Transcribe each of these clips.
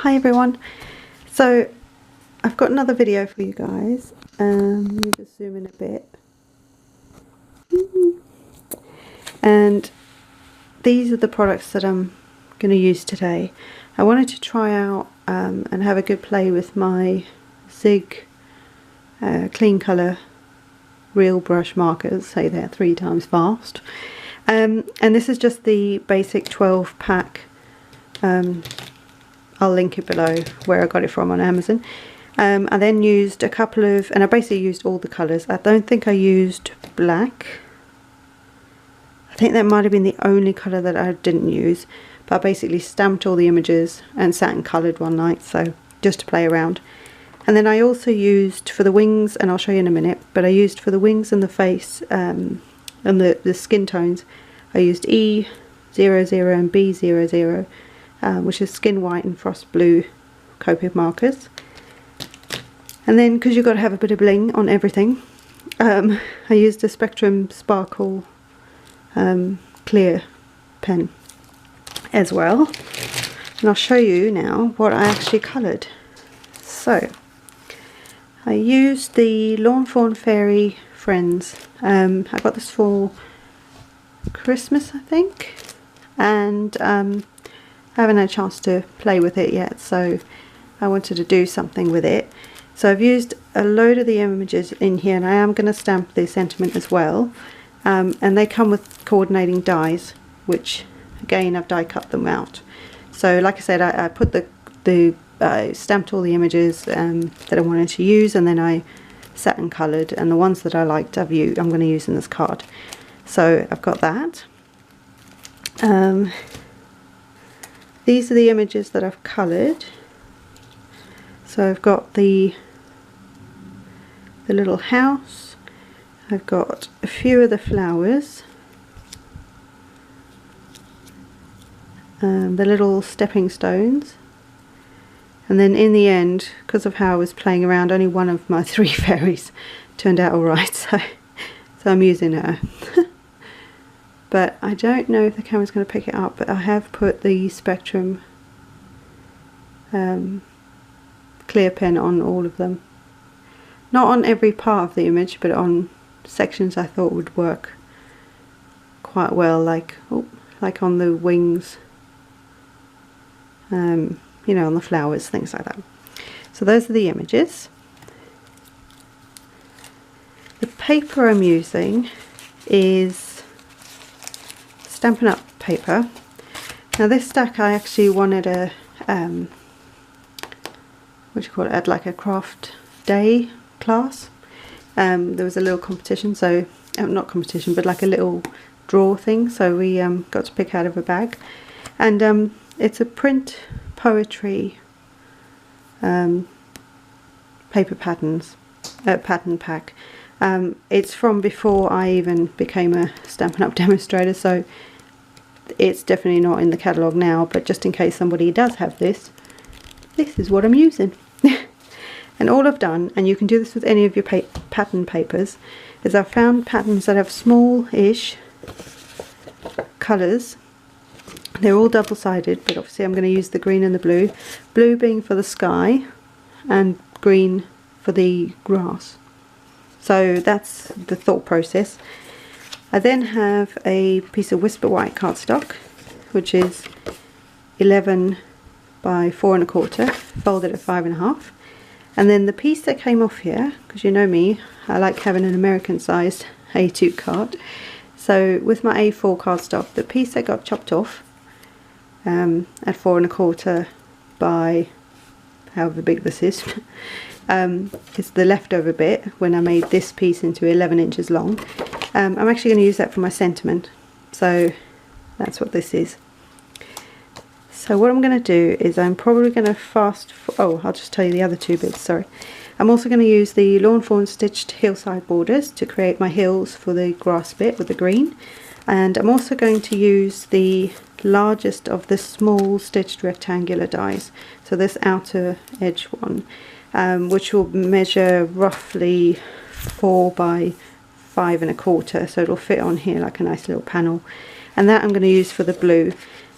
Hi everyone. So I've got another video for you guys. Let me just zoom in a bit. And these are the products that I'm going to use today. I wanted to try out and have a good play with my Zig clean colour real brush markers. Say they're 3 times fast. And this is just the basic 12 pack. I'll link it below where I got it from on Amazon. I then used a couple of, and I basically used all the colours. I don't think I used black. I think that might have been the only colour that I didn't use. But I basically stamped all the images and sat and coloured one night, so just to play around. And then I also used for the wings, and I'll show you in a minute, but I used for the wings and the face and the skin tones, I used E00 and B00. Which is Skin White and Frost Blue Copic markers. And then, because you've got to have a bit of bling on everything, I used a Spectrum Sparkle clear pen as well. And I'll show you now what I actually coloured. So, I used the Lawn Fawn Fairy Friends. I got this for Christmas, I think. And I haven't had a chance to play with it yet, so I wanted to do something with it. So I've used a load of the images in here, and I am going to stamp the sentiment as well. And they come with coordinating dies, which again I've die cut them out. So like I said, I put I stamped all the images that I wanted to use, and then I sat and coloured, and the ones that I liked I'm going to use in this card. So I've got that. These are the images that I've coloured. So I've got the little house, I've got a few of the flowers, the little stepping stones, and then in the end, because of how I was playing around, only one of my 3 fairies turned out alright, so I'm using her. But I don't know if the camera's going to pick it up, but I have put the Spectrum clear pen on all of them. Not on every part of the image, but on sections I thought would work quite well, like on the wings, you know, on the flowers, things like that. So those are the images. The paper I'm using is Stampin' Up paper. Now this stack I actually wanted a what do you call it, like a craft day class. There was a little competition, so not competition, but like a little draw thing, so we got to pick out of a bag, and it's a print poetry paper patterns pattern pack. It's from before I even became a Stampin' Up demonstrator, so it's definitely not in the catalogue now, but just in case somebody does have this, this is what I'm using. And all I've done, and you can do this with any of your pattern papers, is I've found patterns that have small-ish colours. They're all double-sided, but obviously I'm going to use the green and the blue. Blue being for the sky, and green for the grass. So that's the thought process. I then have a piece of Whisper White cardstock, which is 11 by 4 1/4, folded at 5 1/2. And then the piece that came off here, because you know me, I like having an American sized A2 card. So with my A4 cardstock, the piece that got chopped off at 4 1/4 by however big this is, is the leftover bit when I made this piece into 11 inches long. I'm actually going to use that for my sentiment, so that's what this is. So what I'm going to do is I'm probably going to I'll just tell you the other 2 bits, sorry. I'm also going to use the Lawn Fawn stitched hillside borders to create my hills for the grass bit with the green, and I'm also going to use the largest of the small stitched rectangular dies, so this outer edge one, which will measure roughly 4 by 5 1/4, so it'll fit on here like a nice little panel. And that I'm going to use for the blue,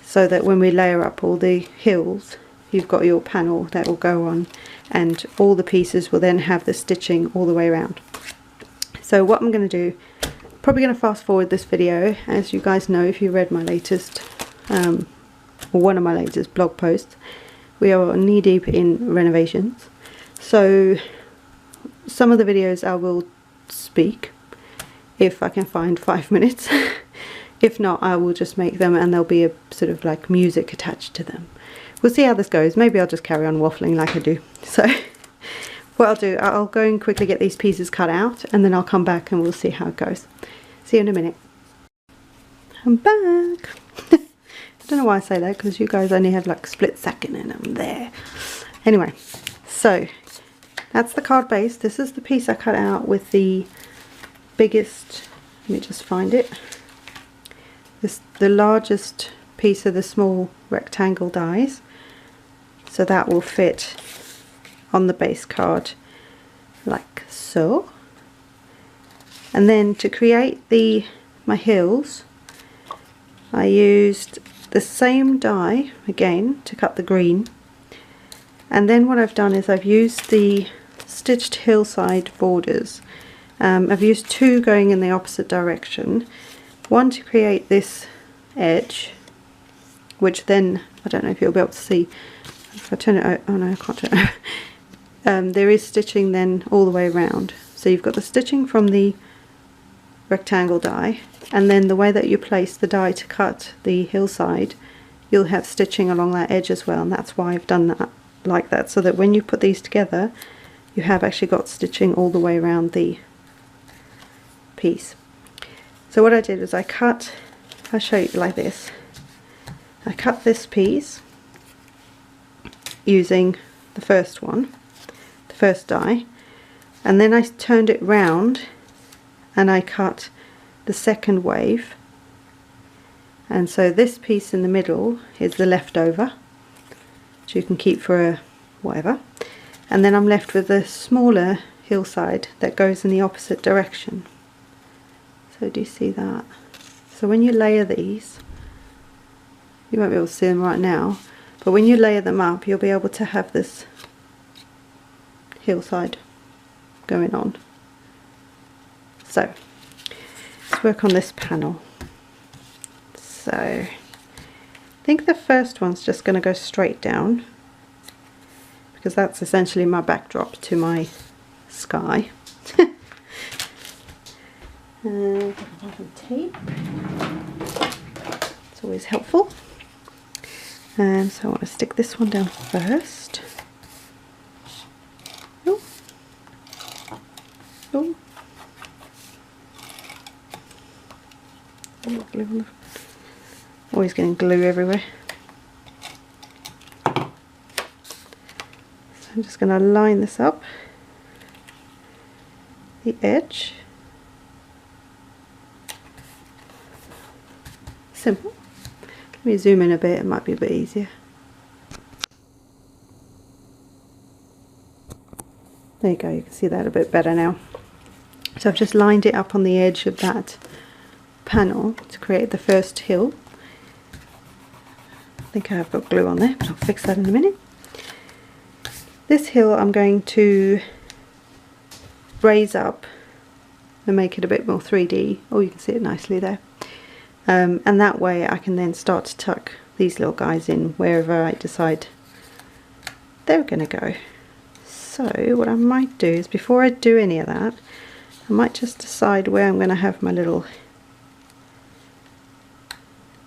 so that when we layer up all the hills, you've got your panel that will go on, and all the pieces will then have the stitching all the way around. So what I'm going to do, probably going to fast forward this video. As you guys know, if you read my latest or one of my latest blog posts, we are knee deep in renovations, so some of the videos I will speak if I can find 5 minutes. If not, I will just make them and there'll be a sort of like music attached to them. We'll see how this goes. Maybe I'll just carry on waffling like I do. So what I'll do, I'll go and quickly get these pieces cut out, and then I'll come back and we'll see how it goes. See you in a minute. I'm back. I don't know why I say that, because you guys only have like a split second and I'm there. Anyway, so that's the card base. This is the piece I cut out with the biggest, let me just find it. The largest piece of the small rectangle dies, so that will fit on the base card like so. And then to create my hills, I used the same die again to cut the green, and then what I've done is I've used the stitched hillside borders. I've used 2 going in the opposite direction, one to create this edge, which then, I don't know if you'll be able to see, if I turn it over, oh no I can't turn it over. There is stitching then all the way around, so you've got the stitching from the rectangle die, and then the way that you place the die to cut the hillside, you'll have stitching along that edge as well, and that's why I've done that like that, so that when you put these together you have actually got stitching all the way around the piece. So what I did is I'll show you like this. I cut this piece using the first one, the first die, and then I turned it round and I cut the second wave, and so this piece in the middle is the leftover, which you can keep for a whatever, and then I'm left with a smaller hillside that goes in the opposite direction. So do you see that? So when you layer these, you won't be able to see them right now, but when you layer them up you'll be able to have this hillside going on. So let's work on this panel. So I think the first one's just going to go straight down, because that's essentially my backdrop to my sky. Some tape, it's always helpful. And so I want to stick this one down first. Oh. Oh. Always getting glue everywhere. So I'm just going to line this up, the edge. Simple. Let me zoom in a bit, it might be a bit easier. There you go, you can see that a bit better now. So I've just lined it up on the edge of that panel to create the first hill. I think I have got glue on there, but I'll fix that in a minute. This hill I'm going to raise up and make it a bit more 3D. Oh, you can see it nicely there. And that way I can then start to tuck these little guys in wherever I decide they're going to go. So what I might do is, before I do any of that, I might just decide where I'm going to have my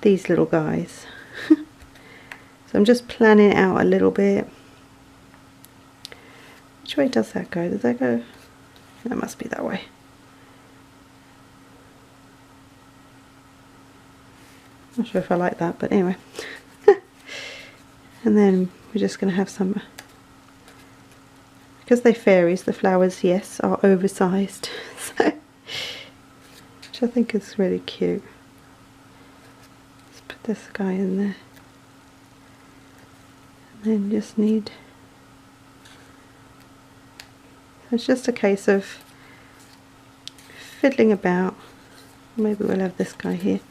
these little guys. So I'm just planning it out a little bit. Which way does that go? Does that go? That must be that way. Not sure if I like that, but anyway. And then we're just going to have some, because they're fairies, the flowers, yes, are oversized, so, which I think is really cute. Let's put this guy in there, and then just need, so it's just a case of fiddling about. Maybe we'll have this guy here.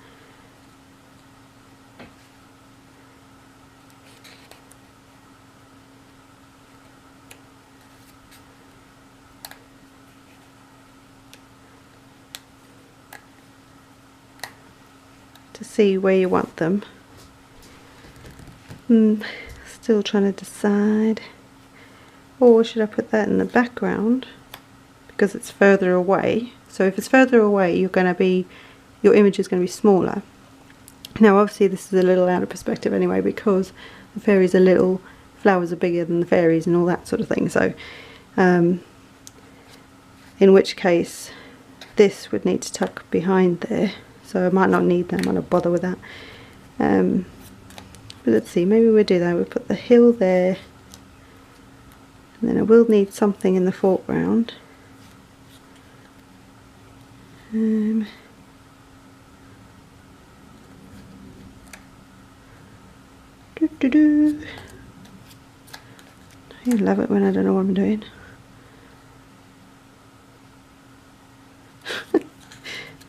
to see where you want them. Still trying to decide. Or should I put that in the background because it's further away? So if it's further away, your image is going to be smaller. Now obviously this is a little out of perspective anyway, because the fairies are little, flowers are bigger than the fairies and all that sort of thing. So in which case this would need to tuck behind there. So I might not need that, I might not bother with that. But let's see, maybe we'll do that. We'll put the hill there, and then I will need something in the foreground. I love it when I don't know what I'm doing.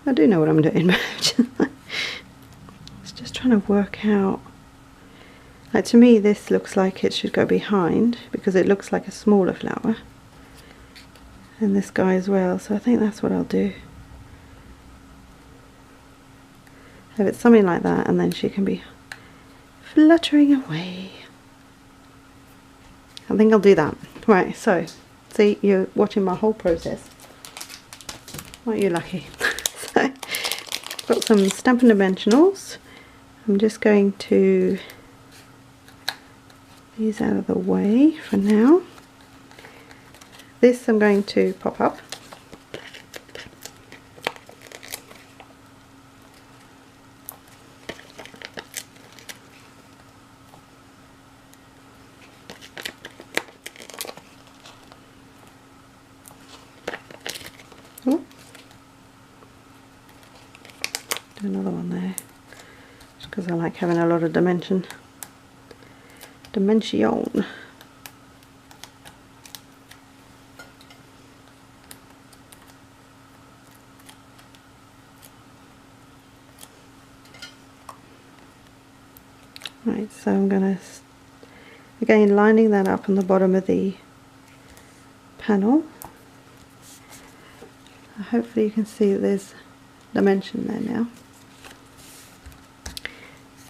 I do know what I'm doing, but it's just trying to work out. Like, to me this looks like it should go behind because it looks like a smaller flower, and this guy as well, so I think that's what I'll do. Have it something like that, and then she can be fluttering away. I think I'll do that. Right, so see, you're watching my whole process. Aren't you lucky? So got some Stampin' Dimensionals. I'm just going to these out of the way for now. This I'm going to pop up. Ooh. Do another one there, just because I like having a lot of dimension. Right, so I'm going to, again, lining that up on the bottom of the panel. Hopefully you can see that there's dimension there now.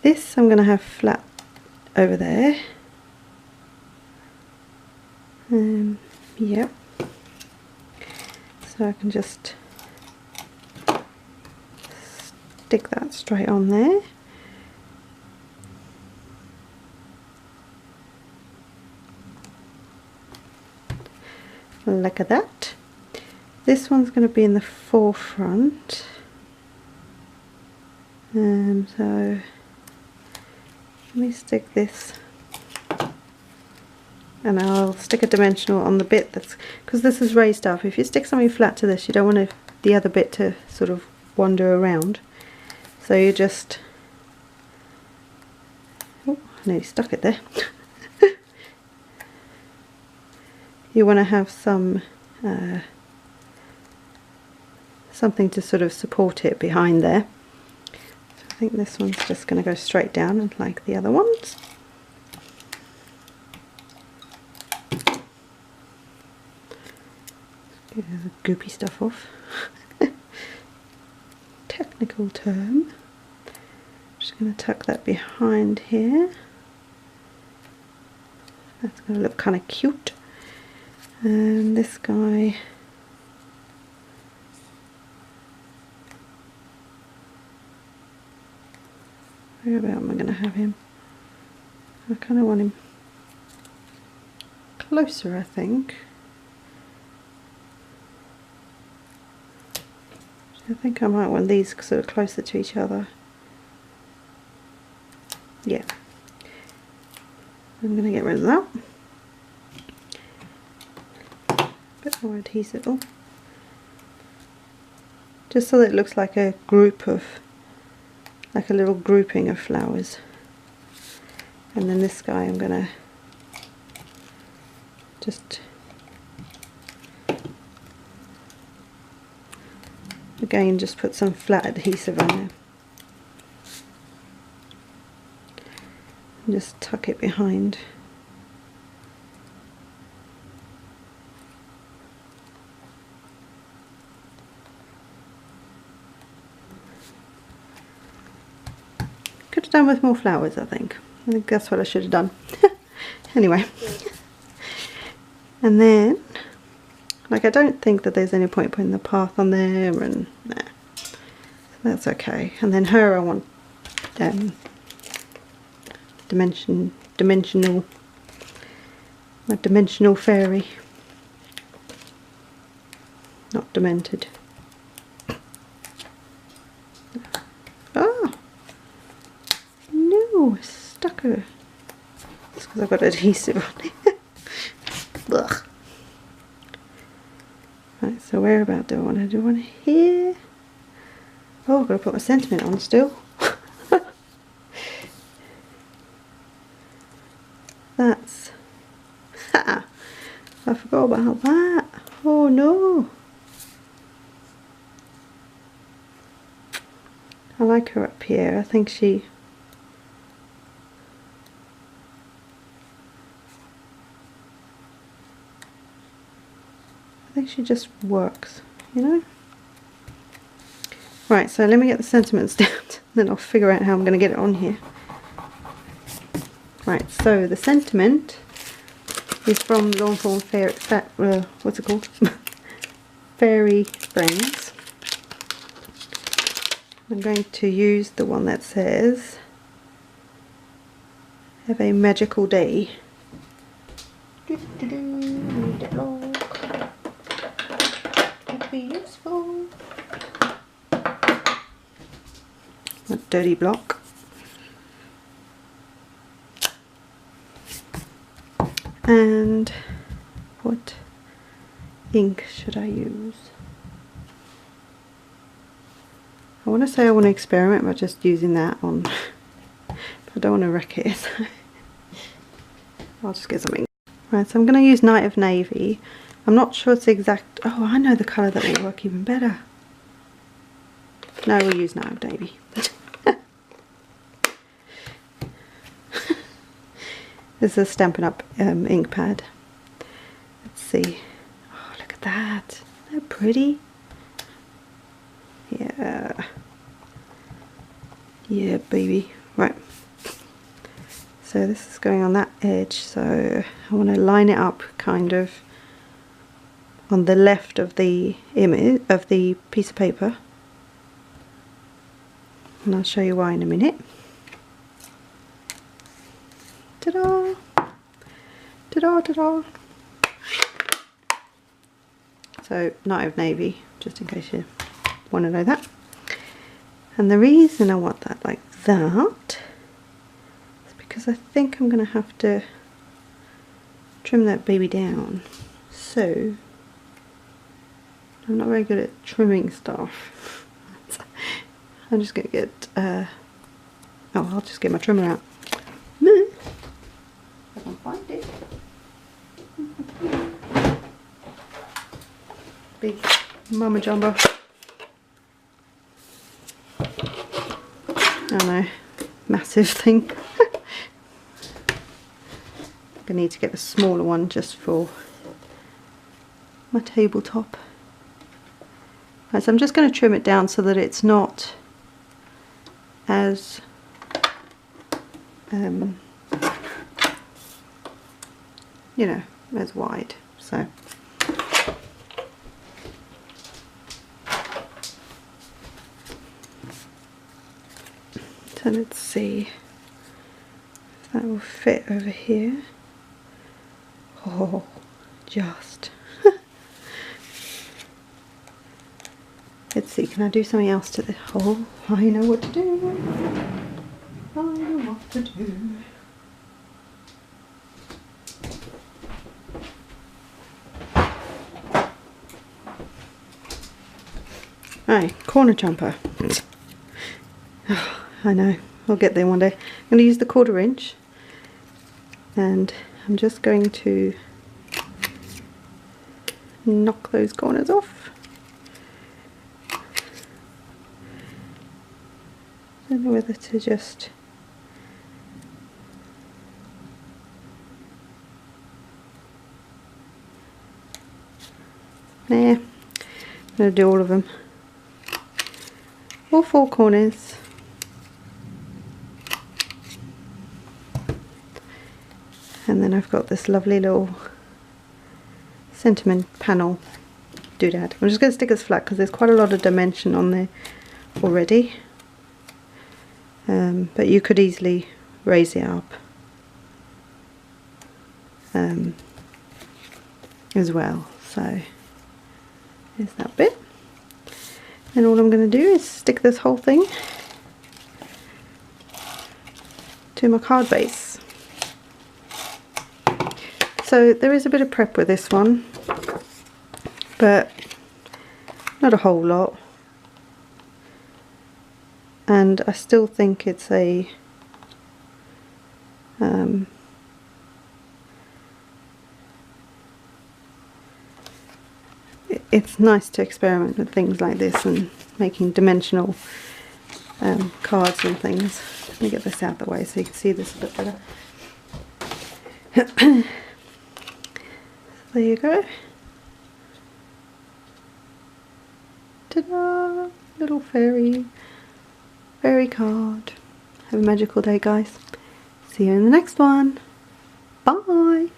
This I'm going to have flat over there. Yep. So I can just stick that straight on there. Look at that. This one's going to be in the forefront. So let me stick this, and I'll stick a dimensional on the bit that's, because this is raised up. If you stick something flat to this, you don't want the other bit to sort of wander around. So you just, oh, I nearly stuck it there. You want to have some something to sort of support it behind there. So I think this one's just going to go straight down like the other ones. Get the goopy stuff off. Technical term. Just going to tuck that behind here. That's going to look kind of cute. And this guy, where about am I going to have him? I kind of want him closer, I think. I think I might want these sort of closer to each other. Yeah. I'm going to get rid of that. Bit more adhesive, oh. Just so that it looks like a group of, like a little grouping of flowers. And then this guy I'm going to just, again, just put some flat adhesive on there. And just tuck it behind. have done with more flowers, I think. I think that's what I should have done. Anyway. And then, like, I don't think that there's any point putting the path on there, and nah. So that's okay. And then her, I want dimensional fairy. Not demented. Oh! No, it's stuck her. It's because I've got adhesive on it. Ugh. Right, so where about do I want to do one here? Oh, I've got to put my sentiment on still. That's... Ha! I forgot about that. Oh no! I like her up here. I think she... she just works, you know. Right, so let me get the sentiments down, then I'll figure out how I'm going to get it on here. Right, so the sentiment is from Fawn Fairy, what's it called? Fairy Springs. I'm going to use the one that says, "Have a magical day." Need it long. Be useful. A dirty block. And what ink should I use? I want to say I want to experiment by just using that on, but I don't want to wreck it, so I'll just get something. Right, so I'm going to use Night of Navy. I'm not sure it's exact. Oh, I know the colour that will work even better. No, we'll use Night of Navy. This is a Stampin' Up ink pad. Let's see. Oh, look at that. Isn't that pretty? Yeah. Yeah, baby. Right. So this is going on that edge. So I want to line it up kind of on the left of the image, of the piece of paper, and I'll show you why in a minute. Ta-da! Ta-da, ta-da! So, Night of Navy, just in case you want to know that. And the reason I want that like that is because I think I'm going to have to trim that baby down. So, I'm not very good at trimming stuff. I'm just going to get, I'll just get my trimmer out. If I can find it. Big mama jumbo. Oh no, massive thing. I need to get a smaller one just for my tabletop. Right, so I'm just going to trim it down so that it's not as you know, as wide. So let's see if that will fit over here. Oh, just. Let's see, can I do something else to this? Oh, I know what to do. I know what to do. Right, corner jumper. Oh, I know, I'll get there one day. I'm going to use the 1/4 inch, and I'm just going to knock those corners off. I don't know whether to just I'm going to do all of them, all 4 corners. And then I've got this lovely little sentiment panel doodad. I'm just going to stick this flat because there's quite a lot of dimension on there already. But you could easily raise it up as well. So there's that bit. And all I'm going to do is stick this whole thing to my card base. So there is a bit of prep with this one, but not a whole lot. And I still think it's a it's nice to experiment with things like this and making dimensional cards and things. Let me get this out of the way so you can see this a bit better. There you go. Ta-da! Little fairy card. Have a magical day, guys. See you in the next one. Bye!